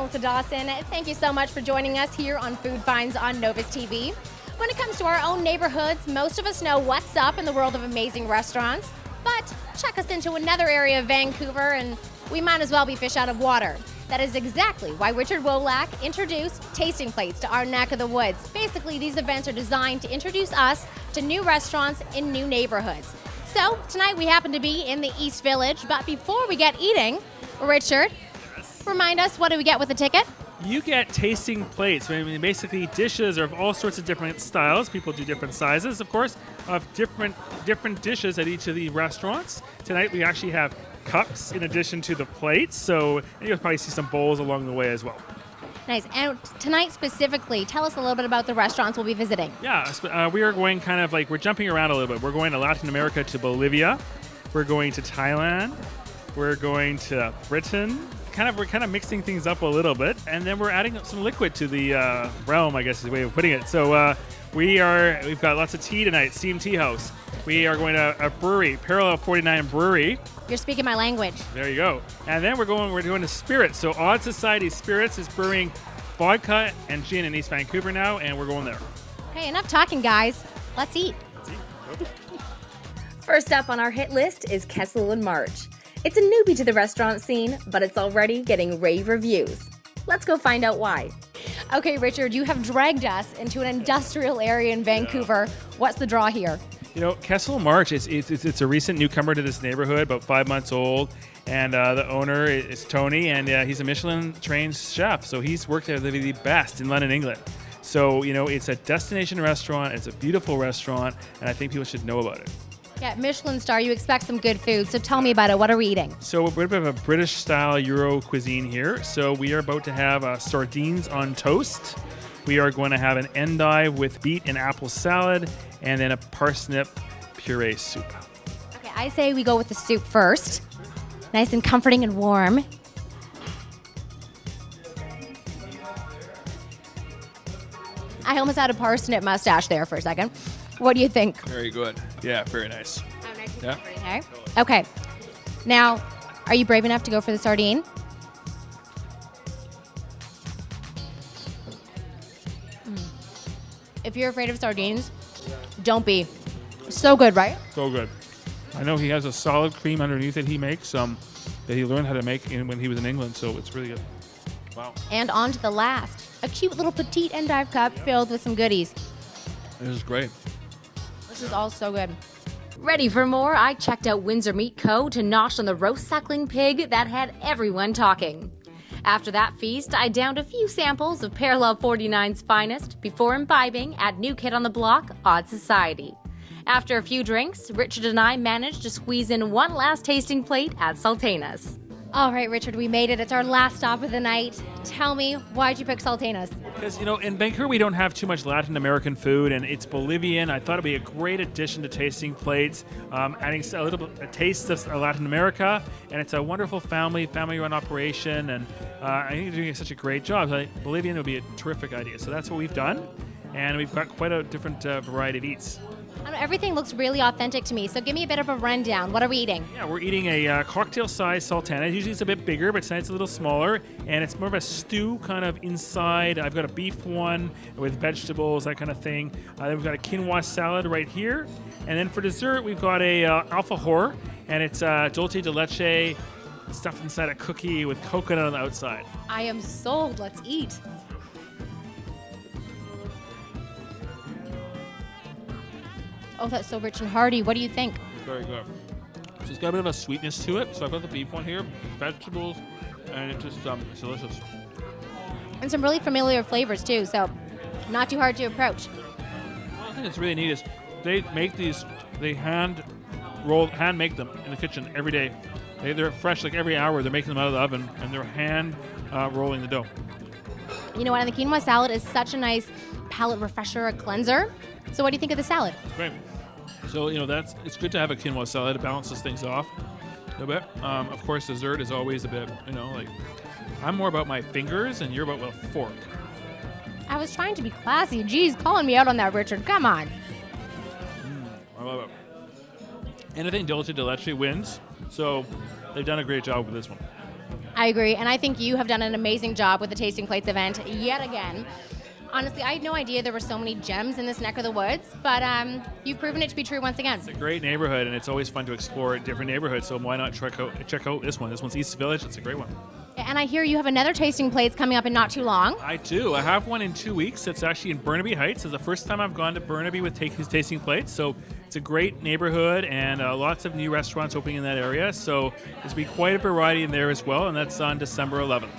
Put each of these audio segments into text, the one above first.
Melissa Dawson. Thank you so much for joining us here on Food Finds on Novus TV. When it comes to our own neighborhoods, most of us know what's up in the world of amazing restaurants. But check us into another area of Vancouver and we might as well be fish out of water. That is exactly why Richard Wolak introduced Tasting Plates to our neck of the woods. Basically, these events are designed to introduce us to new restaurants in new neighborhoods. So tonight we happen to be in the East Village, but before we get eating, Richard, remind us, what do we get with the ticket? You get tasting plates. I mean, basically dishes are of all sorts of different styles. People do different sizes, of course, of different dishes at each of the restaurants. Tonight we actually have cups in addition to the plates, so you'll probably see some bowls along the way as well. Nice. And tonight specifically, tell us a little bit about the restaurants we'll be visiting. Yeah, we are going kind of like, we're jumping around a little bit. We're going to Latin America, to Bolivia. We're going to Thailand. We're going to Britain. We're kind of mixing things up a little bit, and then we're adding some liquid to the realm, I guess is the way of putting it. So we've got lots of tea tonight, Steam Tea House. We are going to a brewery, Parallel 49 Brewery. You're speaking my language. There you go. And then we're doing to Spirits. So Odd Society Spirits is brewing vodka and gin in East Vancouver now, and we're going there. Okay, enough talking, guys. Let's eat. First up on our hit list is Kessel March. It's a newbie to the restaurant scene, but it's already getting rave reviews. Let's go find out why. Okay, Richard, you have dragged us into an industrial area in Vancouver. What's the draw here? You know, Kessel March, it's a recent newcomer to this neighborhood, about 5 months old, and the owner is Tony, and he's a Michelin-trained chef, so he's worked at the best in London, England. So, you know, it's a destination restaurant, it's a beautiful restaurant, and I think people should know about it. Yeah, Michelin star, you expect some good food, so tell me about it. What are we eating? So we're a bit of a British-style Euro cuisine here. So we are about to have sardines on toast. We are going to have an endive with beet and apple salad, and then a parsnip puree soup. Okay, I say we go with the soup first. Nice and comforting and warm. I almost had a parsnip mustache there for a second. What do you think? Very good. Yeah, very nice. Oh, nice and Yeah. comforting, hey? Okay. Now, are you brave enough to go for the sardine? If you're afraid of sardines, don't be. So good, right? So good. I know he has a solid cream underneath it he makes that he learned how to make when he was in England, so it's really good. Wow. And on to the last. A cute little petite endive cup filled with some goodies. This is great. This is all so good. Ready for more? I checked out Windsor Meat Co. to nosh on the roast suckling pig that had everyone talking. After that feast, I downed a few samples of Parallel 49's finest before imbibing at New Kid on the Block, Odd Society. After a few drinks, Richard and I managed to squeeze in one last tasting plate at Saltenas. All right, Richard, we made it. It's our last stop of the night. Tell me, why'd you pick Saltenas? Because, you know, in Vancouver we don't have too much Latin American food, and it's Bolivian. I thought it'd be a great addition to tasting plates, adding a taste of Latin America, and it's a wonderful family-run operation, and I think they're doing such a great job. So Bolivian would be a terrific idea. So that's what we've done, and we've got quite a different variety of eats. I don't know, everything looks really authentic to me, so give me a bit of a rundown. What are we eating? Yeah, we're eating a cocktail-sized Saltenas. Usually it's a bit bigger, but tonight's a little smaller, and it's more of a stew kind of inside. I've got a beef one with vegetables, that kind of thing. Then we've got a quinoa salad right here, and then for dessert we've got a alfajor, and it's dulce de leche stuffed inside a cookie with coconut on the outside. I am sold. Let's eat. Oh, that's so rich and hearty. What do you think? Very good. So it's got a bit of a sweetness to it. So I've got the beef one here, vegetables, and it's just it's delicious. And some really familiar flavors, too, so not too hard to approach. Well, I think it's really neat is they make these, they hand make them in the kitchen every day. They're fresh, like every hour. They're making them out of the oven, and they're hand rolling the dough. You know what? And the quinoa salad is such a nice palate refresher, a cleanser. So what do you think of the salad? Great. So, you know, it's good to have a quinoa salad. It balances things off a bit. Of course, dessert is always a bit, you know, like, I'm more about my fingers, and you're about a fork. I was trying to be classy. Geez, calling me out on that, Richard. Come on. I love it. And I think dulce de leche wins, so they've done a great job with this one. I I agree, and I think you have done an amazing job with the Tasting Plates event yet again. Honestly, I had no idea there were so many gems in this neck of the woods, but you've proven it to be true once again. It's a great neighborhood, and it's always fun to explore different neighborhoods, so why not check out this one? This one's East Village. It's a great one. And I hear you have another Tasting Plates coming up in not too long. I do. I have one in 2 weeks. It's actually in Burnaby Heights. It's the first time I've gone to Burnaby with Tasting Plates, so it's a great neighborhood and lots of new restaurants opening in that area, so there's be quite a variety in there as well, and that's on December 11th.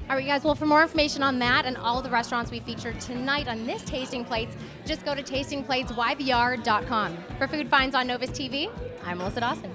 All right, guys, well, for more information on that and all the restaurants we featured tonight on this Tasting Plates, just go to tastingplatesyvr.com. For Food Finds on Novus TV, I'm Melissa Dawson.